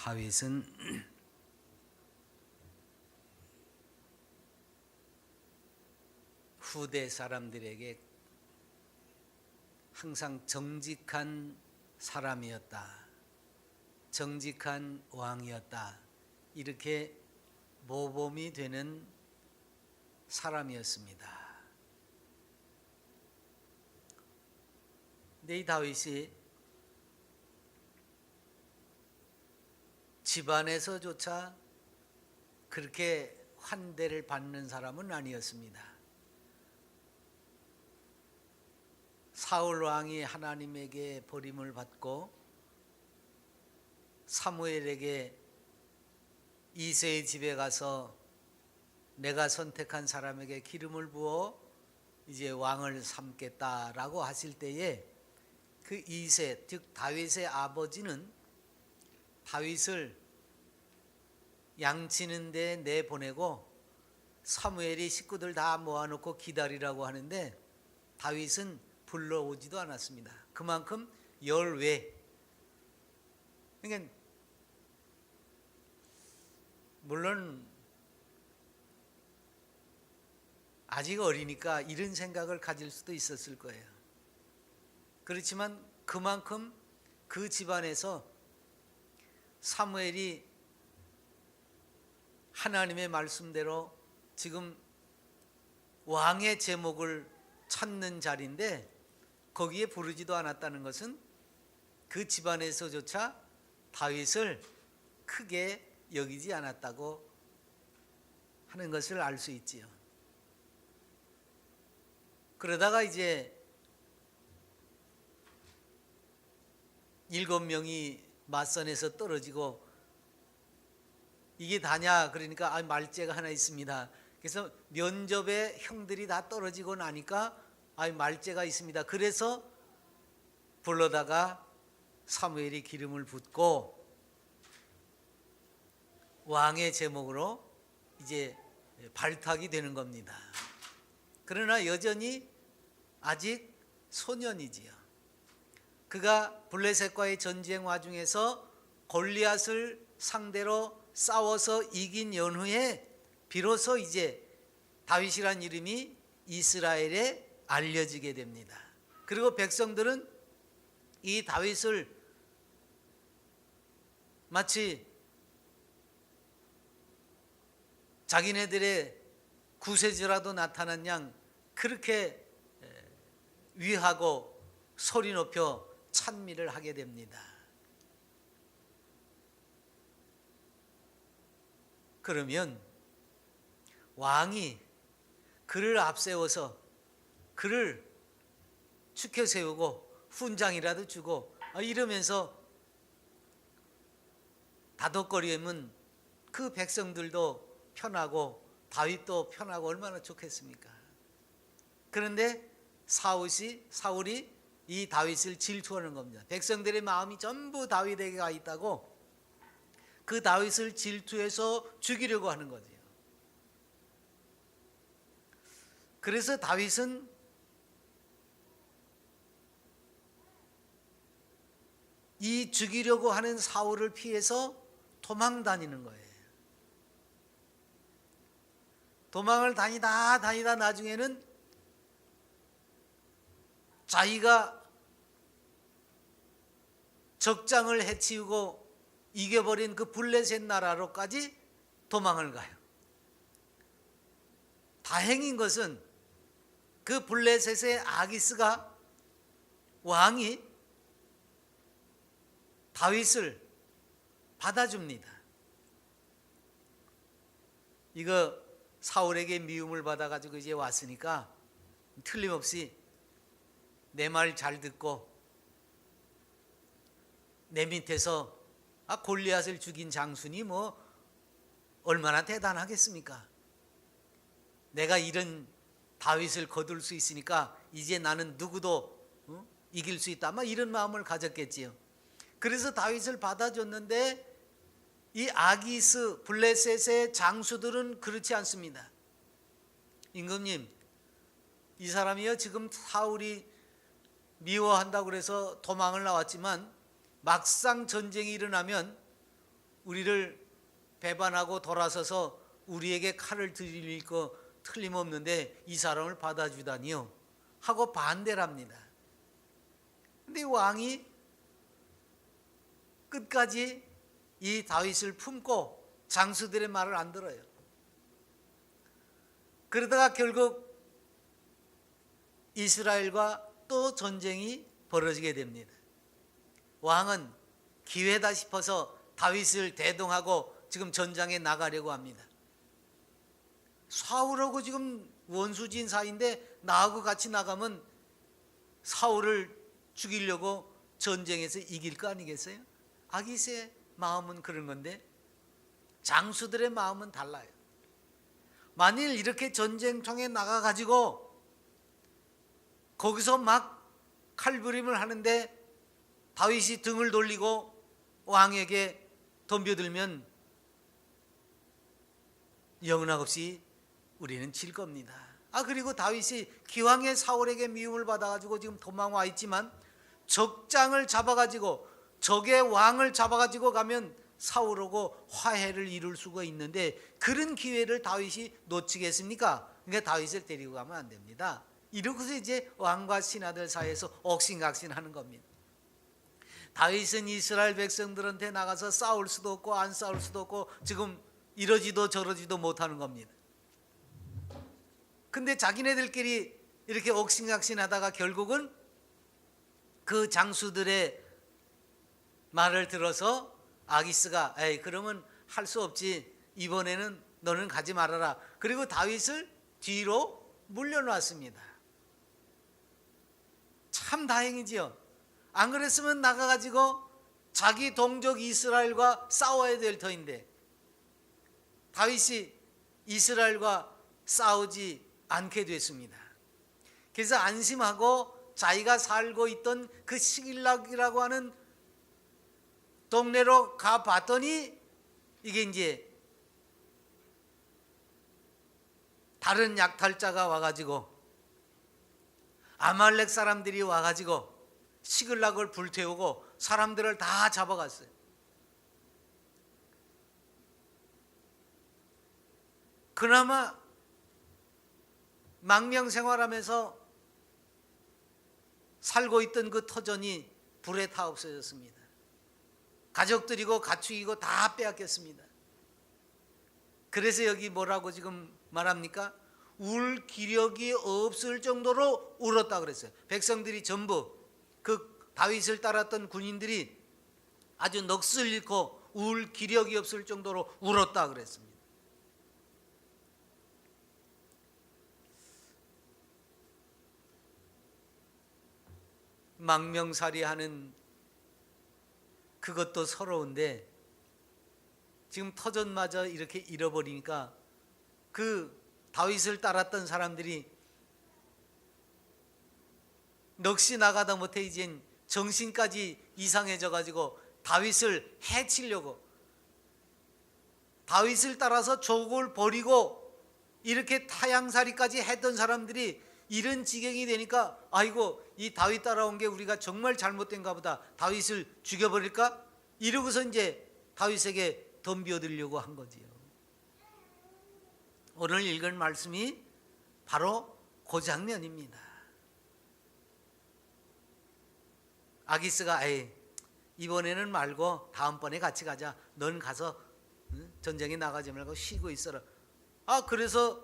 다윗은 후대 사람들에게 항상 정직한 사람이었다. 정직한 왕이었다. 이렇게 모범이 되는 사람이었습니다. 근데 이 다윗이 집안에서조차 그렇게 환대를 받는 사람은 아니었습니다. 사울 왕이 하나님에게 버림을 받고 사무엘에게 이새의 집에 가서 내가 선택한 사람에게 기름을 부어 이제 왕을 삼겠다라고 하실 때에 그 이새, 즉 다윗의 아버지는 다윗을 양치는 데 내보내고 사무엘이 식구들 다 모아놓고 기다리라고 하는데 다윗은 불러오지도 않았습니다. 그만큼 열외. 그러니까 물론 아직 어리니까 이런 생각을 가질 수도 있었을 거예요. 그렇지만 그만큼 그 집안에서 사무엘이 하나님의 말씀대로 지금 왕의 제목을 찾는 자리인데 거기에 부르지도 않았다는 것은 그 집안에서조차 다윗을 크게 여기지 않았다고 하는 것을 알 수 있지요. 그러다가 이제 7명이 맞선에서 떨어지고 이게 다냐 그러니까 말죄가 하나 있습니다. 그래서 면접에 형들이 다 떨어지고 나니까 말죄가 있습니다. 그래서 불러다가 사무엘이 기름을 붓고 왕의 제목으로 이제 발탁이 되는 겁니다. 그러나 여전히 아직 소년이지요. 그가 블레셋과의 전쟁 와중에서 골리앗을 상대로 싸워서 이긴 연후에 비로소 이제 다윗이란 이름이 이스라엘에 알려지게 됩니다. 그리고 백성들은 이 다윗을 마치 자기네들의 구세주라도 나타난 양 그렇게 위하고 소리 높여 찬미를 하게 됩니다. 그러면 왕이 그를 앞세워서 그를 축혀 세우고 훈장이라도 주고 이러면서 다독거리면 그 백성들도 편하고 다윗도 편하고 얼마나 좋겠습니까? 그런데 사울이 이 다윗을 질투하는 겁니다. 백성들의 마음이 전부 다윗에게 가 있다고 그 다윗을 질투해서 죽이려고 하는 거죠. 그래서 다윗은 이 죽이려고 하는 사울을 피해서 도망 다니는 거예요. 도망을 다니다 나중에는 자기가 적장을 해치우고 이겨버린 그 블레셋 나라로까지 도망을 가요. 다행인 것은 그 블레셋의 아기스가 왕이 다윗을 받아줍니다. 이거 사울에게 미움을 받아가지고 이제 왔으니까 틀림없이 내 말 잘 듣고 내 밑에서 골리앗을 죽인 장수니 뭐 얼마나 대단하겠습니까? 내가 이런 다윗을 거둘 수 있으니까 이제 나는 누구도 이길 수 있다. 이런 마음을 가졌겠지요. 그래서 다윗을 받아줬는데 이 아기스 블레셋의 장수들은 그렇지 않습니다. 임금님, 이 사람이요 지금 사울이 미워한다고 그래서 도망을 나왔지만 막상 전쟁이 일어나면 우리를 배반하고 돌아서서 우리에게 칼을 들일 거 틀림없는데 이 사람을 받아주다니요 하고 반대를 합니다. 근데 왕이 끝까지 이 다윗을 품고 장수들의 말을 안 들어요. 그러다가 결국 이스라엘과 또 전쟁이 벌어지게 됩니다. 왕은 기회다 싶어서 다윗을 대동하고 지금 전장에 나가려고 합니다. 사울하고 지금 원수진 사이인데 나하고 같이 나가면 사울을 죽이려고 전쟁에서 이길 거 아니겠어요? 아기스의 마음은 그런 건데 장수들의 마음은 달라요. 만일 이렇게 전쟁통에 나가가지고 거기서 막 칼부림을 하는데 다윗이 등을 돌리고 왕에게 덤벼들면 영락없이 우리는 질 겁니다. 그리고 다윗이 기왕에 사울에게 미움을 받아가지고 지금 도망와 있지만 적장을 잡아가지고 적의 왕을 잡아가지고 가면 사울하고 화해를 이룰 수가 있는데 그런 기회를 다윗이 놓치겠습니까? 그러니까 다윗을 데리고 가면 안 됩니다. 이러고서 이제 왕과 신하들 사이에서 옥신각신하는 겁니다. 다윗은 이스라엘 백성들한테 나가서 싸울 수도 없고 안 싸울 수도 없고 지금 이러지도 저러지도 못하는 겁니다. 근데 자기네들끼리 이렇게 옥신각신하다가 결국은 그 장수들의 말을 들어서 아기스가 그러면 할 수 없지, 이번에는 너는 가지 말아라. 그리고 다윗을 뒤로 물려놨습니다. 참 다행이지요. 안 그랬으면 나가가지고 자기 동족 이스라엘과 싸워야 될 터인데 다윗이 이스라엘과 싸우지 않게 됐습니다. 그래서 안심하고 자기가 살고 있던 그 시길락이라고 하는 동네로 가봤더니 이게 이제 다른 약탈자가 와가지고 아말렉 사람들이 와가지고 시글락을 불태우고 사람들을 다 잡아갔어요. 그나마 망명생활하면서 살고 있던 그 터전이 불에 타 없어졌습니다. 가족들이고 가축이고 다 빼앗겼습니다. 그래서 여기 뭐라고 지금 말합니까? 울 기력이 없을 정도로 울었다 그랬어요. 백성들이 전부 그 다윗을 따랐던 군인들이 아주 넋을 잃고 울 기력이 없을 정도로 울었다 그랬습니다. 망명살이하는 그것도 서러운데 지금 터전마저 이렇게 잃어버리니까 그 다윗을 따랐던 사람들이 넋이 나가다 못해 이젠 정신까지 이상해져 가지고 다윗을 해치려고 다윗을 따라서 족을 버리고 이렇게 타향살이까지 했던 사람들이 이런 지경이 되니까 아이고 이 다윗 따라온 게 우리가 정말 잘못된가 보다, 다윗을 죽여버릴까? 이러고서 이제 다윗에게 덤벼들려고 한 거지요. 오늘 읽은 말씀이 바로 그 장면입니다. 아기스가 이번에는 말고 다음번에 같이 가자. 넌 가서 전쟁에 나가지 말고 쉬고 있어라. 그래서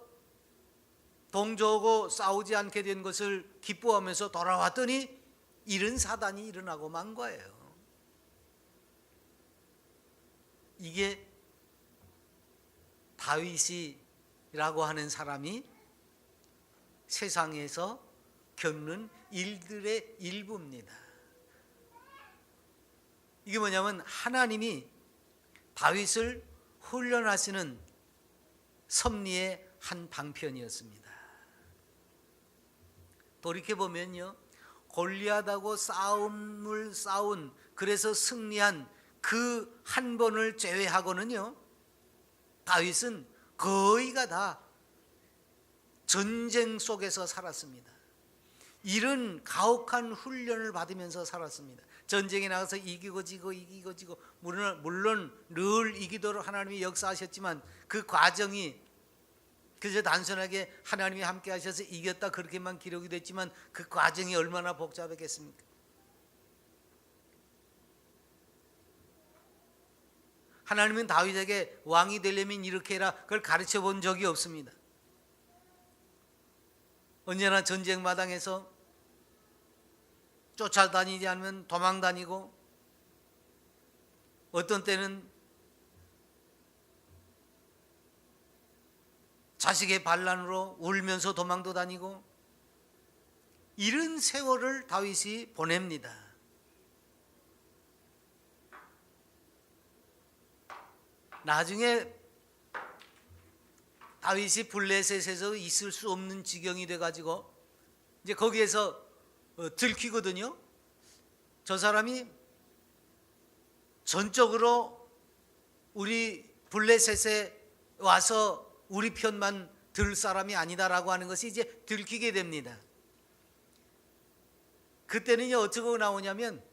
동조하고 싸우지 않게 된 것을 기뻐하면서 돌아왔더니 이런 사단이 일어나고 만 거예요. 이게 다윗이라고 하는 사람이 세상에서 겪는 일들의 일부입니다. 이게 뭐냐면 하나님이 다윗을 훈련하시는 섭리의 한 방편이었습니다. 돌이켜보면요, 골리앗하고 싸움을 싸운, 그래서 승리한 그 한 번을 제외하고는요, 다윗은 거의가 다 전쟁 속에서 살았습니다. 이런 가혹한 훈련을 받으면서 살았습니다. 전쟁에 나가서 이기고 지고 물론 늘 이기도록 하나님이 역사하셨지만 그 과정이 그저 단순하게 하나님이 함께 하셔서 이겼다 그렇게만 기록이 됐지만 그 과정이 얼마나 복잡했겠습니까? 하나님은 다윗에게 왕이 되려면 이렇게 해라 그걸 가르쳐 본 적이 없습니다. 언제나 전쟁 마당에서 쫓아다니지 않으면 도망다니고, 어떤 때는 자식의 반란으로 울면서 도망도 다니고, 이런 세월을 다윗이 보냅니다. 나중에 다윗이 블레셋에서 있을 수 없는 지경이 돼가지고 이제 거기에서 들키거든요. 저 사람이 전적으로 우리 블레셋에 와서 우리 편만 들 사람이 아니다라고 하는 것이 이제 들키게 됩니다. 그때는 어떻게 나오냐면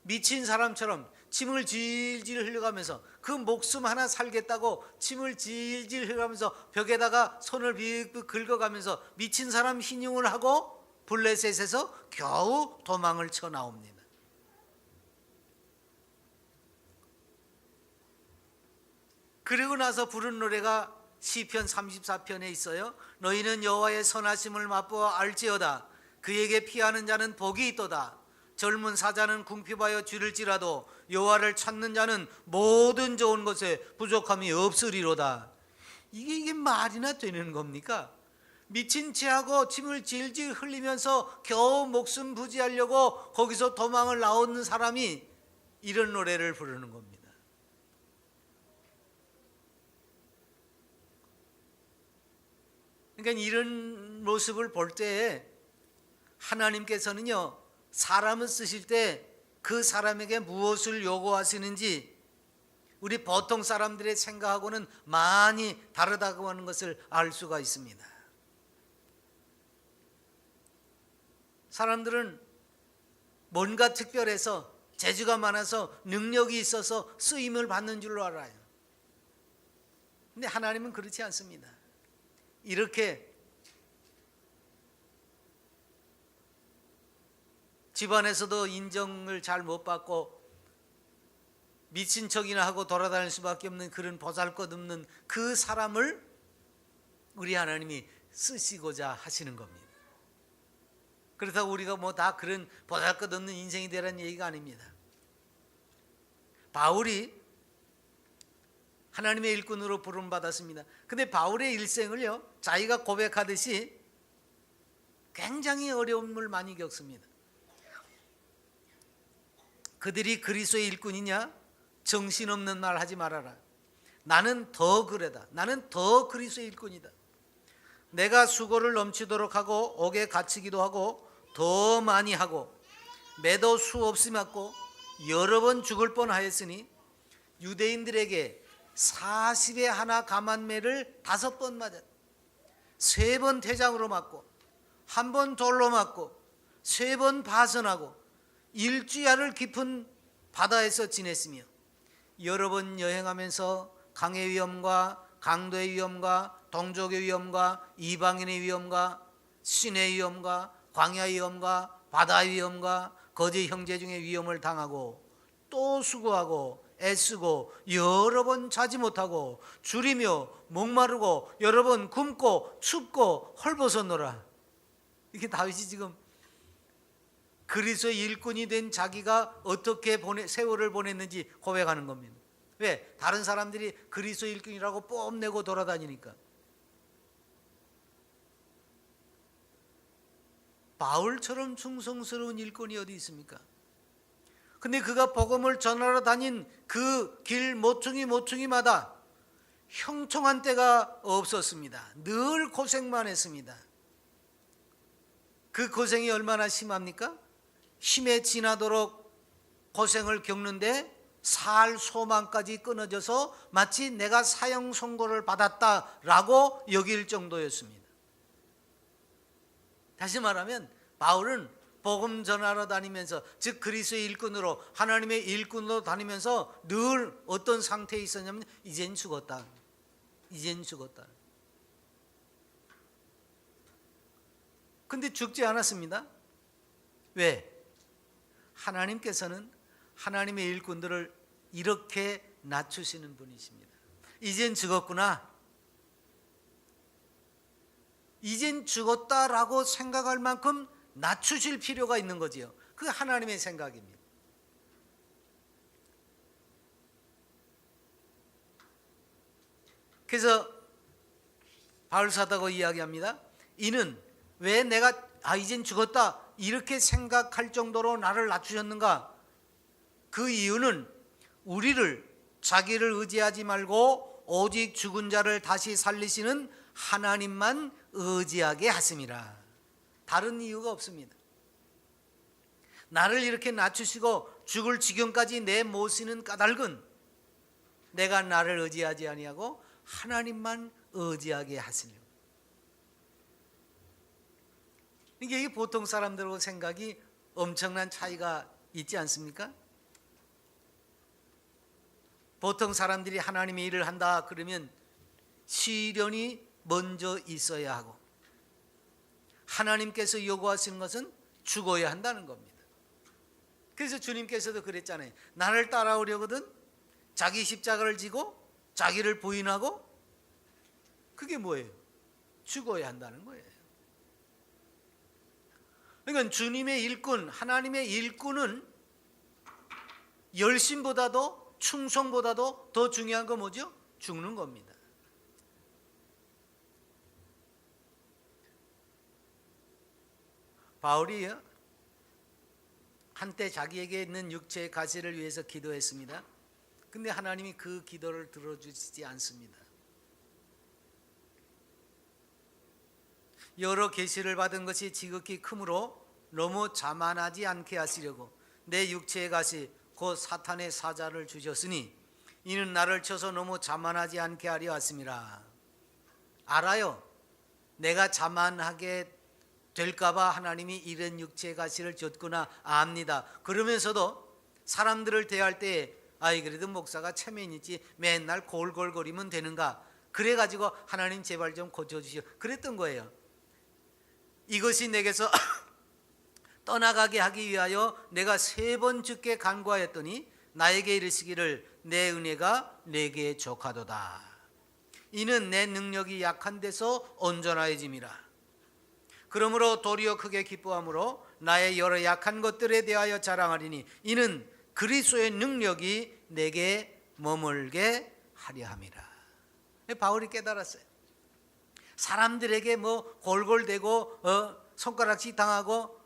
미친 사람처럼 침을 질질 흘려가면서 그 목숨 하나 살겠다고 침을 질질 흘려가면서 벽에다가 손을 빅빅 긁어가면서 미친 사람 희띄을 하고 블레셋에서 겨우 도망을 쳐 나옵니다. 그리고 나서 부른 노래가 시편 34편에 있어요. 너희는 여호와의 선하심을 맛보아 알지어다. 그에게 피하는 자는 복이 있도다. 젊은 사자는 궁핍하여 줄일지라도 여호와를 찾는 자는 모든 좋은 것에 부족함이 없으리로다. 이게 말이나 되는 겁니까? 미친 채하고 침을 질질 흘리면서 겨우 목숨 부지하려고 거기서 도망을 나오는 사람이 이런 노래를 부르는 겁니다. 그러니까 이런 모습을 볼 때 하나님께서는요, 사람을 쓰실 때 그 사람에게 무엇을 요구하시는지 우리 보통 사람들의 생각하고는 많이 다르다고 하는 것을 알 수가 있습니다. 사람들은 뭔가 특별해서 재주가 많아서 능력이 있어서 쓰임을 받는 줄로 알아요. 근데 하나님은 그렇지 않습니다. 이렇게 집안에서도 인정을 잘 못 받고 미친 척이나 하고 돌아다닐 수밖에 없는 그런 보잘것없는 그 사람을 우리 하나님이 쓰시고자 하시는 겁니다. 그렇다고 우리가 뭐 다 그런 보잘것없는 인생이 되라는 얘기가 아닙니다. 바울이 하나님의 일꾼으로 부름받았습니다. 근데 바울의 일생을요, 자기가 고백하듯이 굉장히 어려움을 많이 겪습니다. 그들이 그리스도의 일꾼이냐? 정신없는 말 하지 말아라. 나는 더 그래다. 나는 더 그리스도의 일꾼이다. 내가 수고를 넘치도록 하고 옥에 갇히기도 하고 더 많이 하고 매도 수없이 맞고 여러 번 죽을 뻔하였으니 유대인들에게 40에 하나 감한매를 5번 맞았다. 3번 태장으로 맞고 1번 돌로 맞고 3번 파선하고 일주야를 깊은 바다에서 지냈으며 여러 번 여행하면서 강의 위험과 강도의 위험과 동족의 위험과 이방인의 위험과 신의 위험과 광야의 위험과 바다의 위험과 거짓 형제 중의 위험을 당하고 또 수고하고 애쓰고 여러 번 자지 못하고 줄이며 목마르고 여러 번 굶고 춥고 헐벗었노라. 이게 다윗이 지금 그리스도의 일꾼이 된 자기가 어떻게 세월을 보냈는지 고백하는 겁니다. 왜? 다른 사람들이 그리스도의 일꾼이라고 뽐내고 돌아다니니까. 바울처럼 충성스러운 일꾼이 어디 있습니까? 근데 그가 복음을 전하러 다닌 그 길 모퉁이마다 형통한 때가 없었습니다. 늘 고생만 했습니다. 그 고생이 얼마나 심합니까? 힘에 지나도록 고생을 겪는데 살 소망까지 끊어져서 마치 내가 사형 선고를 받았다라고 여길 정도였습니다. 다시 말하면 바울은 복음 전하러 다니면서, 즉 그리스도의 일꾼으로, 하나님의 일꾼으로 다니면서 늘 어떤 상태에 있었냐면 이젠 죽었다. 이젠 죽었다. 근데 죽지 않았습니다. 왜? 하나님께서는 하나님의 일꾼들을 이렇게 낮추시는 분이십니다. 이젠 죽었구나, 이젠 죽었다라고 생각할 만큼 낮추실 필요가 있는 거지요. 그게 하나님의 생각입니다. 그래서 바울 사도가 이야기합니다. 이는 왜 내가 이젠 죽었다 이렇게 생각할 정도로 나를 낮추셨는가? 그 이유는 우리를 자기를 의지하지 말고 오직 죽은 자를 다시 살리시는 하나님만 의지하게 하심이라. 다른 이유가 없습니다. 나를 이렇게 낮추시고 죽을 지경까지 내모시는 까닭은 내가 나를 의지하지 아니하고 하나님만 의지하게 하시려. 이게 보통 사람들하고 생각이 엄청난 차이가 있지 않습니까? 보통 사람들이 하나님의 일을 한다 그러면 시련이 먼저 있어야 하고, 하나님께서 요구하시는 것은 죽어야 한다는 겁니다. 그래서 주님께서도 그랬잖아요. 나를 따라오려거든 자기 십자가를 지고 자기를 부인하고, 그게 뭐예요? 죽어야 한다는 거예요. 그러니까 주님의 일꾼, 하나님의 일꾼은 열심보다도 충성보다도 더 중요한 건 뭐죠? 죽는 겁니다. 바울이 한때 자기에게 있는 육체의 가시를 위해서 기도했습니다. 근데 하나님이 그 기도를 들어주시지 않습니다. 여러 계시를 받은 것이 지극히 크므로 너무 자만하지 않게 하시려고 내 육체의 가시 곧 사탄의 사자를 주셨으니 이는 나를 쳐서 너무 자만하지 않게 하려 하심이라. 알아요. 내가 자만하게 될까봐 하나님이 이런 육체의 가시를 줬구나 압니다. 그러면서도 사람들을 대할 때 그래도 목사가 체면이지 맨날 골골거리면 되는가, 그래가지고 하나님 제발 좀 고쳐주시오 그랬던 거예요. 이것이 내게서 떠나가게 하기 위하여 내가 3번 주께 간구하였더니 나에게 이르시기를 내 은혜가 내게 족하도다. 이는 내 능력이 약한 데서 온전하여짐이라. 그러므로 도리어 크게 기뻐함으로 나의 여러 약한 것들에 대하여 자랑하리니 이는 그리스도의 능력이 내게 머물게 하려 함이라. 바울이 깨달았어요. 사람들에게 골골대고 손가락질 당하고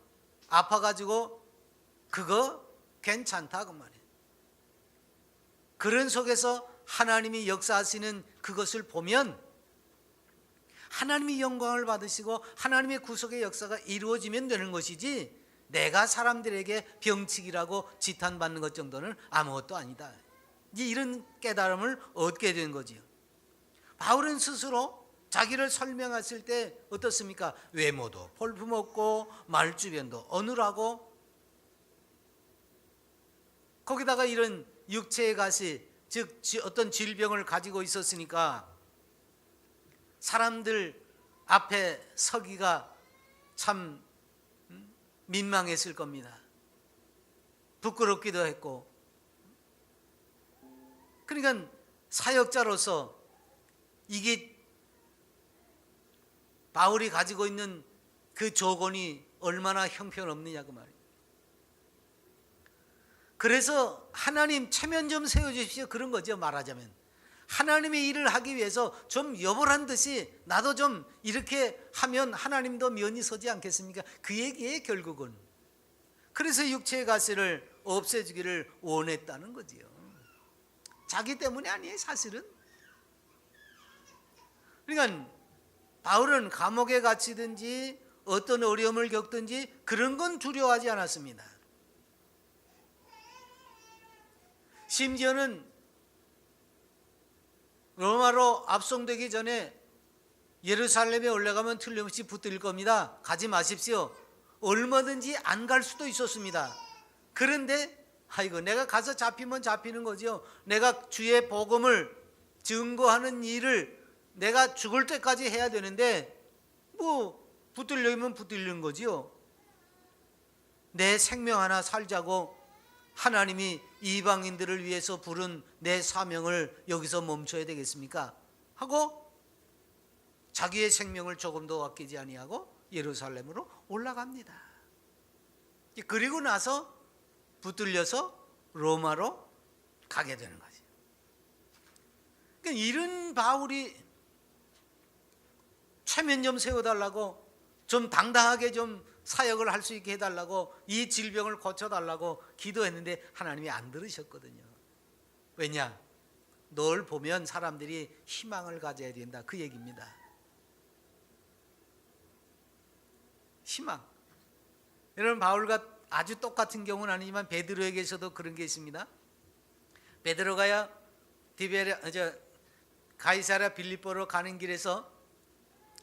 아파가지고 그거 괜찮다 그 말이에요. 그런 속에서 하나님이 역사하시는 그것을 보면 하나님이 영광을 받으시고 하나님의 구속의 역사가 이루어지면 되는 것이지, 내가 사람들에게 병치기라고 지탄받는 것 정도는 아무것도 아니다. 이런 깨달음을 얻게 된 거지요. 바울은 스스로 자기를 설명했을 때 어떻습니까? 외모도 볼품없고 말주변도 어눌하고, 거기다가 이런 육체의 가시, 즉 어떤 질병을 가지고 있었으니까 사람들 앞에 서기가 참 민망했을 겁니다. 부끄럽기도 했고. 그러니까 사역자로서 이게 바울이 가지고 있는 그 조건이 얼마나 형편없느냐 그 말이에요. 그래서 하나님 체면 좀 세워주십시오 그런 거죠. 말하자면 하나님의 일을 하기 위해서 좀 여벌한 듯이 나도 좀 이렇게 하면 하나님도 면이 서지 않겠습니까? 그 얘기에 결국은. 그래서 육체의 가시를 없애주기를 원했다는 거지요. 자기 때문이 아니에요 사실은. 그러니까 바울은 감옥에 갇히든지 어떤 어려움을 겪든지 그런 건 두려워하지 않았습니다. 심지어는 로마로 압송되기 전에 예루살렘에 올라가면 틀림없이 붙들 겁니다. 가지 마십시오. 얼마든지 안 갈 수도 있었습니다. 그런데 아이고, 내가 가서 잡히면 잡히는 거죠. 내가 주의 복음을 증거하는 일을 내가 죽을 때까지 해야 되는데 뭐 붙들려면 붙들리는 거지요. 내 생명 하나 살자고 하나님이 이방인들을 위해서 부른 내 사명을 여기서 멈춰야 되겠습니까? 하고 자기의 생명을 조금도 아끼지 아니하고 예루살렘으로 올라갑니다. 그리고 나서 붙들려서 로마로 가게 되는 거죠. 그러니까 이런 바울이 체면 좀 세워달라고, 좀 당당하게 좀 사역을 할 수 있게 해달라고, 이 질병을 고쳐달라고 기도했는데 하나님이 안 들으셨거든요. 왜냐? 널 보면 사람들이 희망을 가져야 된다, 그 얘기입니다. 희망. 여러분, 바울과 아주 똑같은 경우는 아니지만 베드로에게서도 그런 게 있습니다. 베드로가야 가이사랴 빌립보로 가는 길에서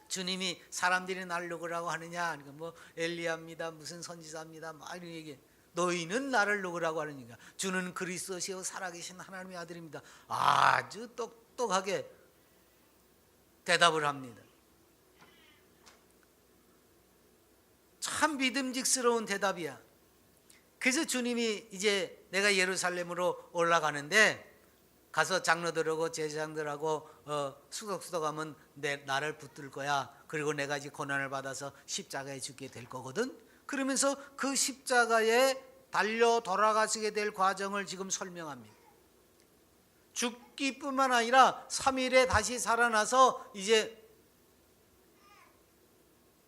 주님이 사람들이 나를 누구라고 하느냐, 그러니까 뭐 엘리야입니다, 무슨 선지자입니다, 막 이런 얘기. 너희는 나를 누구라고 하느냐? 주는 그리스도시요 살아계신 하나님의 아들입니다. 아주 똑똑하게 대답을 합니다. 참 믿음직스러운 대답이야. 그래서 주님이 이제 내가 예루살렘으로 올라가는데 가서 장로들하고 제사장들하고 수덕수덕하면 나를 붙들 거야. 그리고 내가 이제 고난을 받아서 십자가에 죽게 될 거거든. 그러면서 그 십자가에 달려 돌아가시게 될 과정을 지금 설명합니다. 죽기뿐만 아니라 3일에 다시 살아나서 이제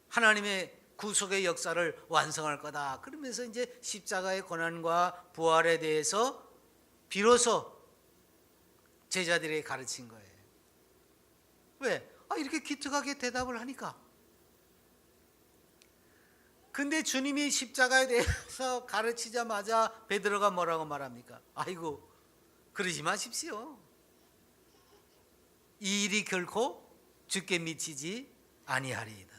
하나님의 구속의 역사를 완성할 거다. 그러면서 이제 십자가의 고난과 부활에 대해서 비로소 제자들에게 가르친 거예요. 왜? 이렇게 기특하게 대답을 하니까. 근데 주님이 십자가에 대해서 가르치자마자 베드로가 뭐라고 말합니까? 아이고, 그러지 마십시오. 이 일이 결코 주께 미치지 아니하리이다.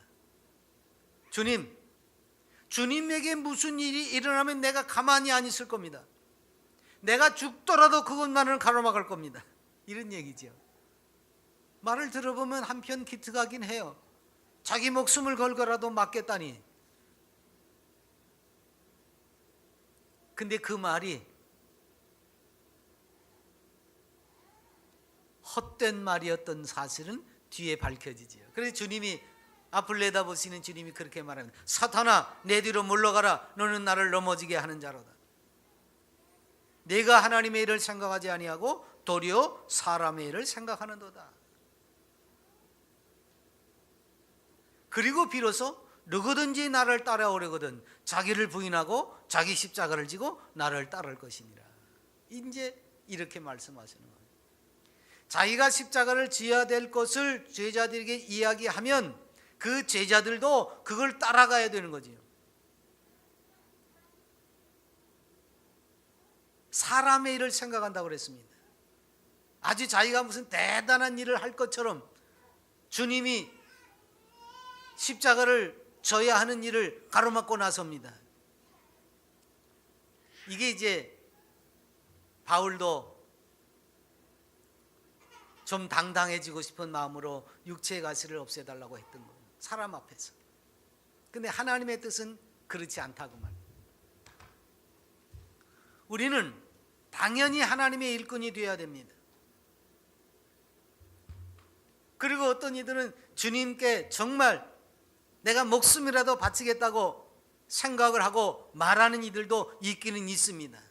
주님에게 무슨 일이 일어나면 내가 가만히 안 있을 겁니다. 내가 죽더라도 그것만을 가로막을 겁니다. 이런 얘기죠. 말을 들어보면 한편 기특하긴 해요. 자기 목숨을 걸고라도 맡겠다니. 근데 그 말이 헛된 말이었던 사실은 뒤에 밝혀지지요. 그래서 주님이 앞을 내다보시는 주님이 그렇게 말합니다. 사탄아, 내 뒤로 물러가라. 너는 나를 넘어지게 하는 자로다. 내가 하나님의 일을 생각하지 아니하고 도리어 사람의 일을 생각하는도다. 그리고 비로소 누구든지 나를 따라오려거든 자기를 부인하고 자기 십자가를 지고 나를 따를 것이니라. 이제 이렇게 말씀하시는 거예요. 자기가 십자가를 지어야 될 것을 제자들에게 이야기하면 그 제자들도 그걸 따라가야 되는 거지요. 사람의 일을 생각한다고 그랬습니다. 아주 자기가 무슨 대단한 일을 할 것처럼 주님이 십자가를 져야 하는 일을 가로막고 나섭니다. 이게 이제 바울도 좀 당당해지고 싶은 마음으로 육체의 가시를 없애달라고 했던 거예요. 사람 앞에서. 근데 하나님의 뜻은 그렇지 않다고 말합니다. 우리는 당연히 하나님의 일꾼이 되어야 됩니다. 그리고 어떤 이들은 주님께 정말 내가 목숨이라도 바치겠다고 생각을 하고 말하는 이들도 있기는 있습니다.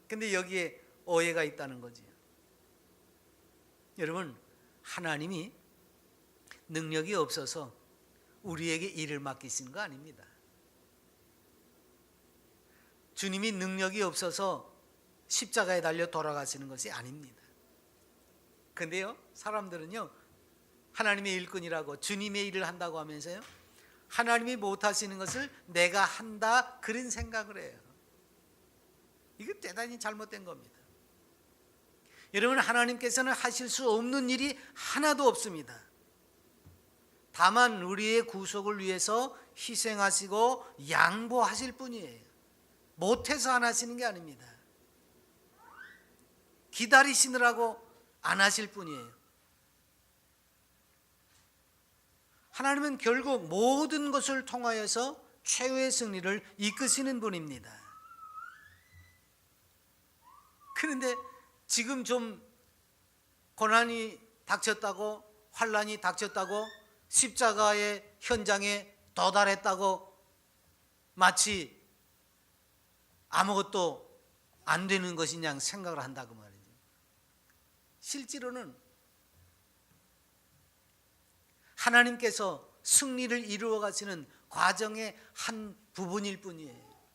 근데 여기에 오해가 있다는 거죠. 여러분, 하나님이 능력이 없어서 우리에게 일을 맡기신 거 아닙니다. 주님이 능력이 없어서 십자가에 달려 돌아가시는 것이 아닙니다. 근데요, 사람들은요, 하나님의 일꾼이라고 주님의 일을 한다고 하면서요, 하나님이 못하시는 것을 내가 한다, 그런 생각을 해요. 이거 대단히 잘못된 겁니다. 여러분, 하나님께서는 하실 수 없는 일이 하나도 없습니다. 다만 우리의 구속을 위해서 희생하시고 양보하실 뿐이에요. 못해서 안 하시는 게 아닙니다. 기다리시느라고 안 하실 뿐이에요. 하나님은 결국 모든 것을 통하여서 최후의 승리를 이끄시는 분입니다. 그런데 지금 좀 고난이 닥쳤다고, 환난이 닥쳤다고, 십자가의 현장에 도달했다고 마치 아무것도 안 되는 것이냐 생각을 한다고 말이죠. 실제로는 하나님께서 승리를 이루어 가시는 과정의 한 부분일 뿐이에요.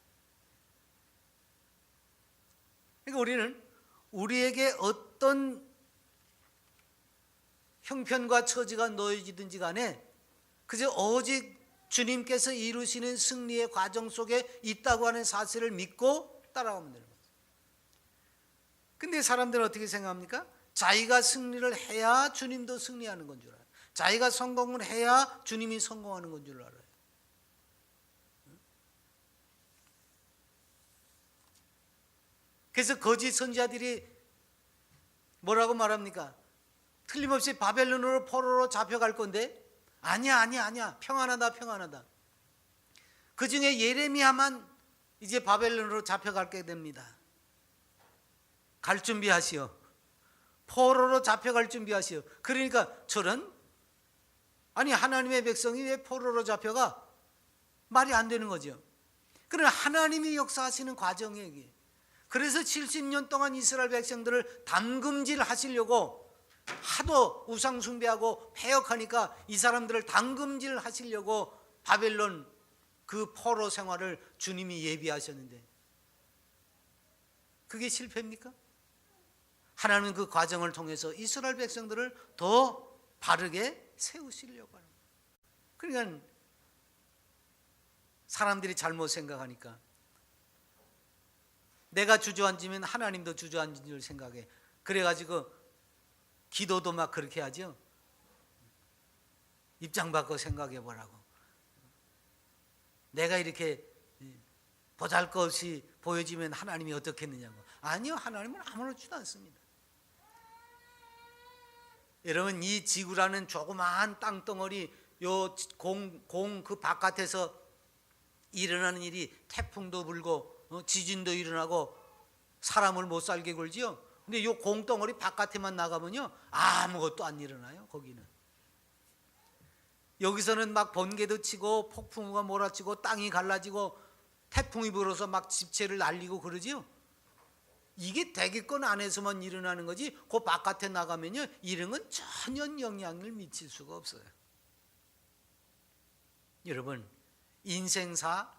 그러니까 우리는 우리에게 어떤 형편과 처지가 놓여지든지 간에 그저 오직 주님께서 이루시는 승리의 과정 속에 있다고 하는 사실을 믿고 따라가면 되는 거죠. 근데 사람들은 어떻게 생각합니까? 자기가 승리를 해야 주님도 승리하는 건 줄 알아요. 자기가 성공을 해야 주님이 성공하는 건 줄 알아요. 그래서 거짓 선지자들이 뭐라고 말합니까? 틀림없이 바벨론으로 포로로 잡혀갈 건데 아니야 평안하다. 그 중에 예레미야만 이제 바벨론으로 잡혀가게 됩니다. 갈 준비하시오. 포로로 잡혀갈 준비하시오. 그러니까 아니 하나님의 백성이 왜 포로로 잡혀가? 말이 안 되는 거죠. 그러나 하나님이 역사하시는 과정이에요 이게. 그래서 70년 동안 이스라엘 백성들을 담금질 하시려고 하도 우상 숭배하고 패역하니까 이 사람들을 담금질 하시려고 바벨론 그 포로 생활을 주님이 예비하셨는데 그게 실패입니까? 하나님은 그 과정을 통해서 이스라엘 백성들을 더 바르게 세우시려고 하는 거예요. 그러니까 사람들이 잘못 생각하니까 내가 주저앉으면 하나님도 주저앉은 줄 생각해. 그래가지고 기도도 막 그렇게 하죠. 입장 바꿔 생각해 보라고. 내가 이렇게 보잘것없이 보여지면 하나님이 어떻겠느냐고. 아니요, 하나님은 아무렇지도 않습니다. 여러분, 이 지구라는 조그마한 땅덩어리 요 공 그 바깥에서 일어나는 일이 태풍도 불고 지진도 일어나고 사람을 못 살게 굴지요. 근데 이 공덩어리 바깥에만 나가면요 아무것도 안 일어나요. 거기는 여기서는 막 번개도 치고 폭풍우가 몰아치고 땅이 갈라지고 태풍이 불어서 막 집체를 날리고 그러지요. 이게 대기권 안에서만 일어나는 거지 그 바깥에 나가면요 이런 건 전혀 영향을 미칠 수가 없어요. 여러분, 인생사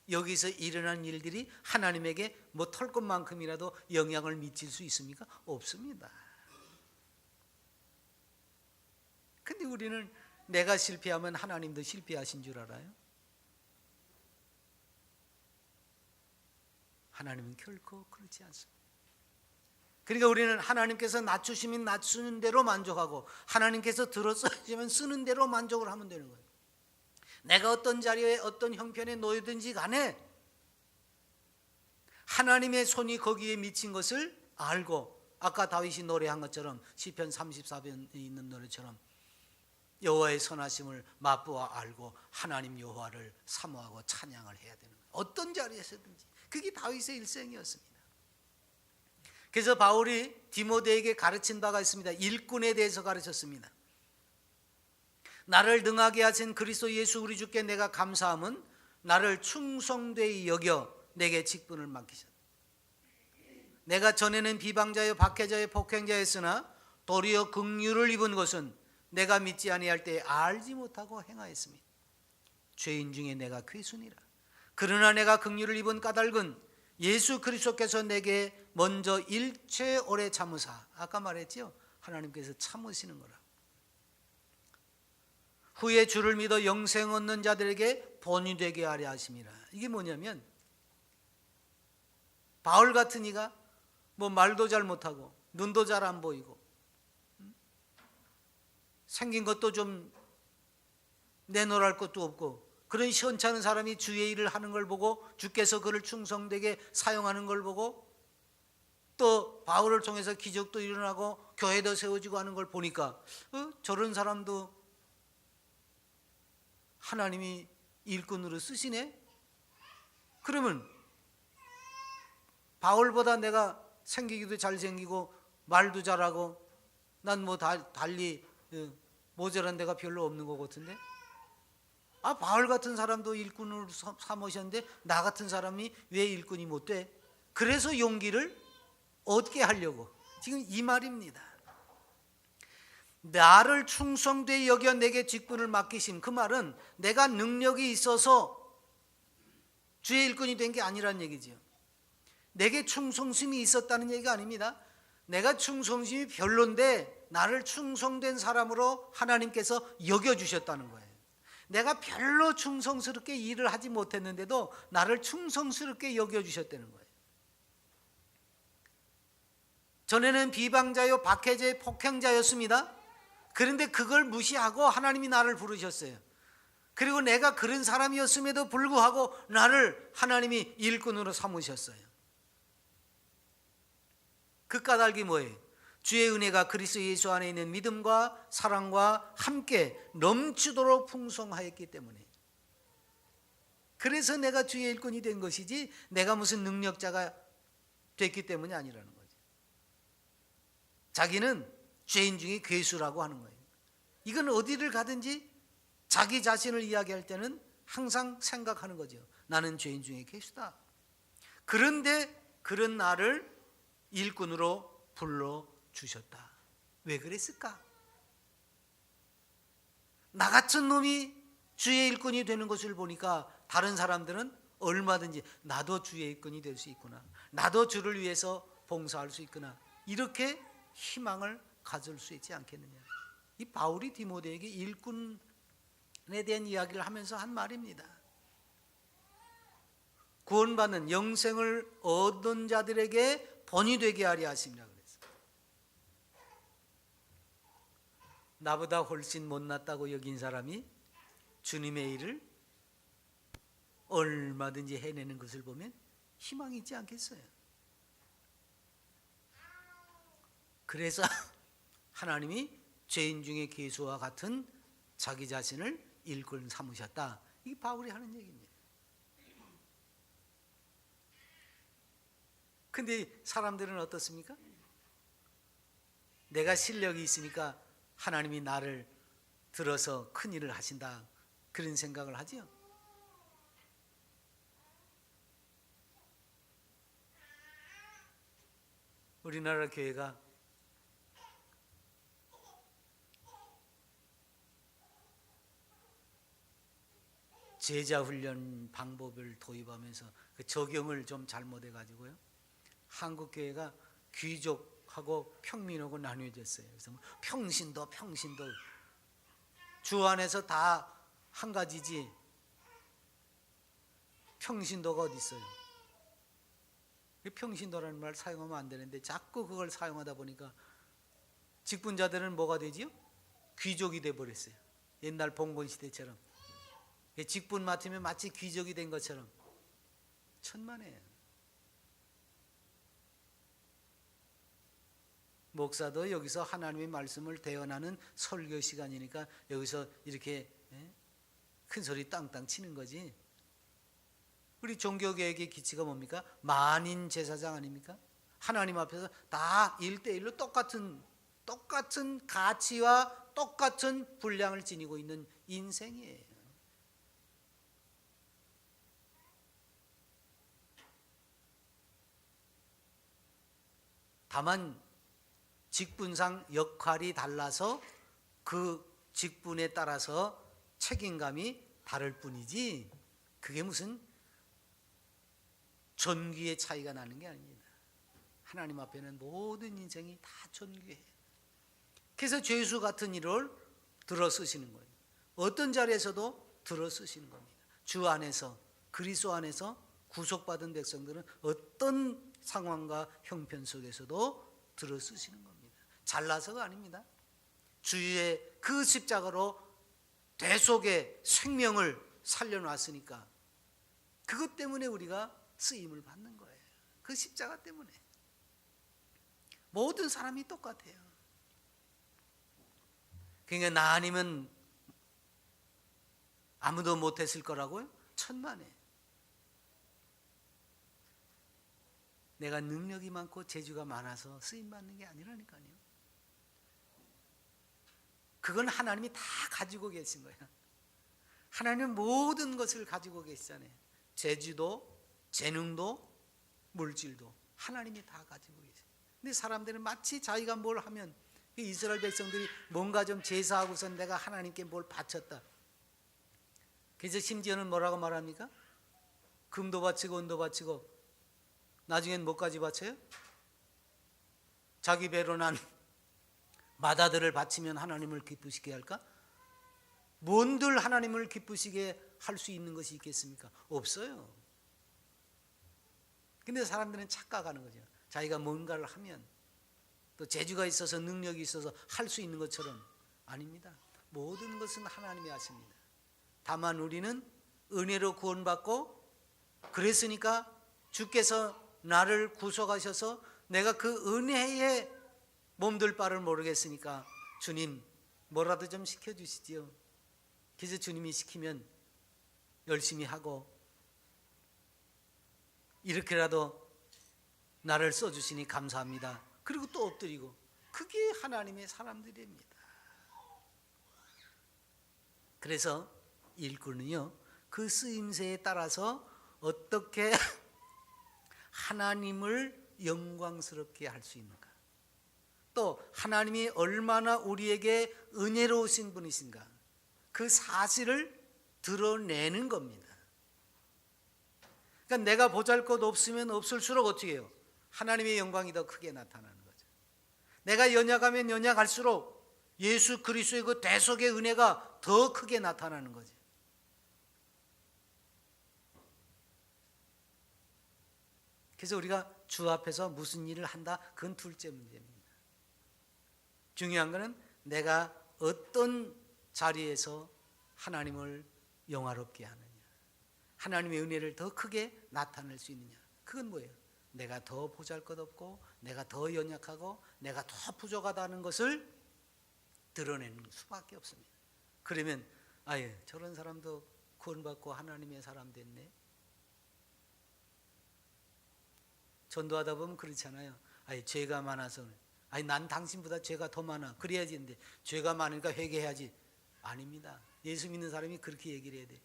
여기서 일어난 일들이 하나님에게 뭐 털 것만큼이라도 영향을 미칠 수 있습니까? 없습니다. 근데 우리는 내가 실패하면 하나님도 실패하신 줄 알아요? 하나님은 결코 그렇지 않습니다. 그러니까 우리는 하나님께서 낮추시면 낮추는 대로 만족하고 하나님께서 들어쓰시면 쓰는 대로 만족을 하면 되는 거예요. 내가 어떤 자리에 어떤 형편에 놓이든지 간에 하나님의 손이 거기에 미친 것을 알고 아까 다윗이 노래한 것처럼 시편 34편에 있는 노래처럼 여호와의 선하심을 맛보아 알고 하나님 여호와를 사모하고 찬양을 해야 되는 거예요. 어떤 자리에서든지. 그게 다윗의 일생이었습니다. 그래서 바울이 디모데에게 가르친 바가 있습니다. 일꾼에 대해서 가르쳤습니다. 나를 능하게 하신 그리스도 예수 우리 주께 내가 감사함은 나를 충성되이 여겨 내게 직분을 맡기셨다. 내가 전에는 비방자여 박해자여 폭행자였으나 도리어 긍휼을 입은 것은 내가 믿지 아니할 때에 알지 못하고 행하였습니다. 죄인 중에 내가 괴순이라. 그러나 내가 긍휼을 입은 까닭은 예수 그리스도께서 내게 먼저 일체 오래 참으사, 아까 말했죠, 하나님께서 참으시는 거라. 후에 주를 믿어 영생 얻는 자들에게 본이 되게 하려 하심이라. 이게 뭐냐면 바울 같은 이가 뭐 말도 잘 못하고 눈도 잘 안 보이고 생긴 것도 좀 내놓을 것도 없고 그런 시원찮은 사람이 주의 일을 하는 걸 보고 주께서 그를 충성되게 사용하는 걸 보고 또 바울을 통해서 기적도 일어나고 교회도 세워지고 하는 걸 보니까 저런 사람도 하나님이 일꾼으로 쓰시네? 그러면 바울보다 내가 생기기도 잘생기고 말도 잘하고 난 뭐 달리 모자란 데가 별로 없는 것 같은데, 바울 같은 사람도 일꾼으로 삼으셨는데 나 같은 사람이 왜 일꾼이 못 돼? 그래서 용기를 얻게 하려고 지금 이 말입니다. 나를 충성되이 여겨 내게 직분을 맡기심, 그 말은 내가 능력이 있어서 주의 일꾼이 된 게 아니란 얘기지요. 내게 충성심이 있었다는 얘기가 아닙니다. 내가 충성심이 별론데 나를 충성된 사람으로 하나님께서 여겨주셨다는 거예요. 내가 별로 충성스럽게 일을 하지 못했는데도 나를 충성스럽게 여겨주셨다는 거예요. 전에는 비방자요 박해자요 폭행자였습니다. 그런데 그걸 무시하고 하나님이 나를 부르셨어요. 그리고 내가 그런 사람이었음에도 불구하고 나를 하나님이 일꾼으로 삼으셨어요. 그 까닭이 뭐예요? 주의 은혜가 그리스도 예수 안에 있는 믿음과 사랑과 함께 넘치도록 풍성하였기 때문에, 그래서 내가 주의 일꾼이 된 것이지 내가 무슨 능력자가 됐기 때문이 아니라는 거죠. 자기는 죄인 중에 괴수라고 하는 거예요. 이건 어디를 가든지 자기 자신을 이야기할 때는 항상 생각하는 거죠. 나는 죄인 중에 괴수다. 그런데 그런 나를 일꾼으로 불러주셨다. 왜 그랬을까? 나 같은 놈이 주의 일꾼이 되는 것을 보니까 다른 사람들은 얼마든지 나도 주의 일꾼이 될 수 있구나, 나도 주를 위해서 봉사할 수 있구나, 이렇게 희망을 가질 수 있지 않겠느냐. 이 바울이 디모데에게 일꾼에 대한 이야기를 하면서 한 말입니다. 구원받는 영생을 얻은 자들에게 본이 되게 하려 하심이라 그랬어요. 나보다 훨씬 못났다고 여긴 사람이 주님의 일을 얼마든지 해내는 것을 보면 희망이 있지 않겠어요? 그래서 하나님이 죄인 중에 괴수와 같은 자기 자신을 일꾼 삼으셨다. 이게 바울이 하는 얘기입니다. 근데 사람들은 어떻습니까? 내가 실력이 있으니까 하나님이 나를 들어서 큰 일을 하신다, 그런 생각을 하죠. 우리나라 교회가 제자 훈련 방법을 도입하면서 그 적용을 좀 잘못해 가지고요, 한국 교회가 귀족하고 평민하고 나뉘어졌어요. 그래서 평신도 주 안에서 다 한 가지지 평신도가 어디 있어요? 평신도라는 말 사용하면 안 되는데 자꾸 그걸 사용하다 보니까 직분자들은 뭐가 되지요? 귀족이 돼 버렸어요. 옛날 봉건 시대처럼 직분 맡으면 마치 귀족이 된 것처럼. 천만에요. 목사도 여기서 하나님의 말씀을 대언하는 설교 시간이니까 여기서 이렇게 큰 소리 땅땅 치는 거지. 우리 종교개혁의 기치가 뭡니까? 만인 제사장 아닙니까? 하나님 앞에서 다 1대1로 똑같은 가치와 똑같은 분량을 지니고 있는 인생이에요. 다만 직분상 역할이 달라서 그 직분에 따라서 책임감이 다를 뿐이지, 그게 무슨 존귀의 차이가 나는 게 아닙니다. 하나님 앞에는 모든 인생이 다 존귀해요. 그래서 죄수 같은 일을 들어 쓰시는 거예요. 어떤 자리에서도 들어 쓰시는 겁니다. 주 안에서, 그리스도 안에서 구속받은 백성들은 어떤 상황과 형편 속에서도 들어 쓰시는 겁니다. 잘나서가 아닙니다. 주의 그 십자가로 대속의 생명을 살려놨으니까 그것 때문에 우리가 쓰임을 받는 거예요. 그 십자가 때문에. 모든 사람이 똑같아요. 그러니까 나 아니면 아무도 못했을 거라고요? 천만에. 내가 능력이 많고 재주가 많아서 쓰임받는 게 아니라니까요. 그건 하나님이 다 가지고 계신 거예요. 하나님은 모든 것을 가지고 계시잖아요. 재주도, 재능도, 물질도 하나님이 다 가지고 계세요. 근데 사람들은 마치 자기가 뭘 하면, 이스라엘 백성들이 뭔가 좀 제사하고서 내가 하나님께 뭘 바쳤다. 그래서 심지어는 뭐라고 말합니까? 금도 바치고 은도 바치고 나중엔 뭐까지 바쳐요? 자기 배로 난 마다들을 바치면 하나님을 기쁘시게 할까? 뭔들 하나님을 기쁘시게 할 수 있는 것이 있겠습니까? 없어요. 근데 사람들은 착각하는 거죠. 자기가 뭔가를 하면 또 재주가 있어서 능력이 있어서 할 수 있는 것처럼. 아닙니다. 모든 것은 하나님이 하십니다. 다만 우리는 은혜로 구원받고 그랬으니까 주께서 나를 구속하셔서 내가 그 은혜에 몸둘 바를 모르겠으니까 주님 뭐라도 좀 시켜주시지요. 그래서 주님이 시키면 열심히 하고 이렇게라도 나를 써주시니 감사합니다. 그리고 또 엎드리고. 그게 하나님의 사람들입니다. 그래서 일꾼은요, 그 쓰임새에 따라서 어떻게 하나님을 영광스럽게 할 수 있는가, 또 하나님이 얼마나 우리에게 은혜로우신 분이신가, 그 사실을 드러내는 겁니다. 그러니까 내가 보잘것 없으면 없을수록 어떻게 해요? 하나님의 영광이 더 크게 나타나는 거죠. 내가 연약하면 연약할수록 예수 그리스도의 그 대속의 은혜가 더 크게 나타나는 거죠. 그래서 우리가 주 앞에서 무슨 일을 한다, 그건 둘째 문제입니다. 중요한 것은 내가 어떤 자리에서 하나님을 영화롭게 하느냐, 하나님의 은혜를 더 크게 나타낼 수 있느냐. 그건 뭐예요? 내가 더 보잘것없고 내가 더 연약하고 내가 더 부족하다는 것을 드러내는 수밖에 없습니다. 그러면 아예 저런 사람도 구원받고 하나님의 사람 됐네. 전도하다 보면 그렇잖아요. 아예 죄가 많아서, 아니 난 당신보다 죄가 더 많아 그래야지. 근데 죄가 많으니까 회개해야지. 아닙니다. 예수 믿는 사람이 그렇게 얘기를 해야 돼.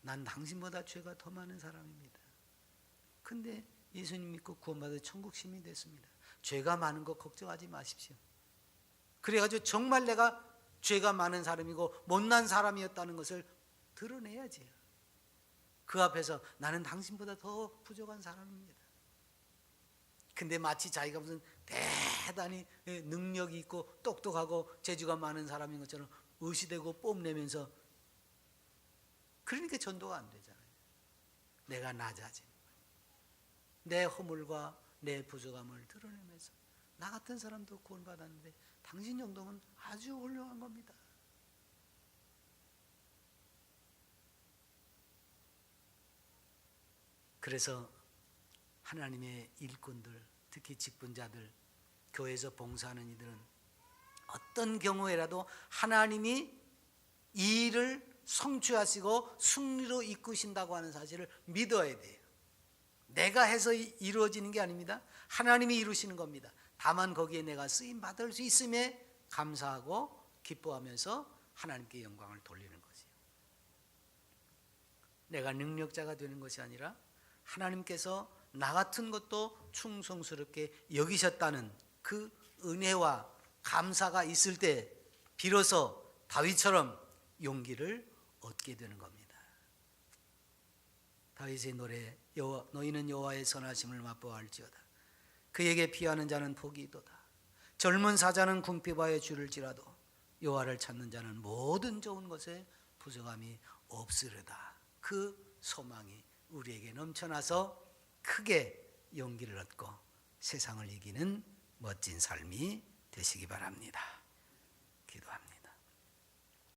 난 당신보다 죄가 더 많은 사람입니다. 근데 예수님 믿고 구원받아 천국 시민이 됐습니다. 죄가 많은 거 걱정하지 마십시오. 그래가지고 정말 내가 죄가 많은 사람이고 못난 사람이었다는 것을 드러내야지. 그 앞에서 나는 당신보다 더 부족한 사람입니다. 근데 마치 자기가 무슨 대단히 능력이 있고 똑똑하고 재주가 많은 사람인 것처럼 의시되고 뽐내면서, 그러니까 전도가 안 되잖아요. 내가 낮아지는 거예요. 내 허물과 내 부족함을 드러내면서 나 같은 사람도 구원받았는데 당신 정도면 아주 훌륭한 겁니다. 그래서 하나님의 일꾼들, 특히 직분자들, 교회에서 봉사하는 이들은 어떤 경우에라도 하나님이 이 일을 성취하시고 승리로 이끄신다고 하는 사실을 믿어야 돼요. 내가 해서 이루어지는 게 아닙니다. 하나님이 이루시는 겁니다. 다만 거기에 내가 쓰임 받을 수 있음에 감사하고 기뻐하면서 하나님께 영광을 돌리는 거지요. 내가 능력자가 되는 것이 아니라 하나님께서 나 같은 것도 충성스럽게 여기셨다는 그 은혜와 감사가 있을 때 비로소 다윗처럼 용기를 얻게 되는 겁니다. 다윗의 노래, 너희는 여호와의 선하심을 맛보아할지어다. 그에게 피하는 자는 복이 있도다. 젊은 사자는 궁핍하여 주를지라도 여호와를 찾는 자는 모든 좋은 것에 부족함이 없으리다. 그 소망이 우리에게 넘쳐나서 크게 용기를 얻고 세상을 이기는 멋진 삶이 되시기 바랍니다. 기도합니다.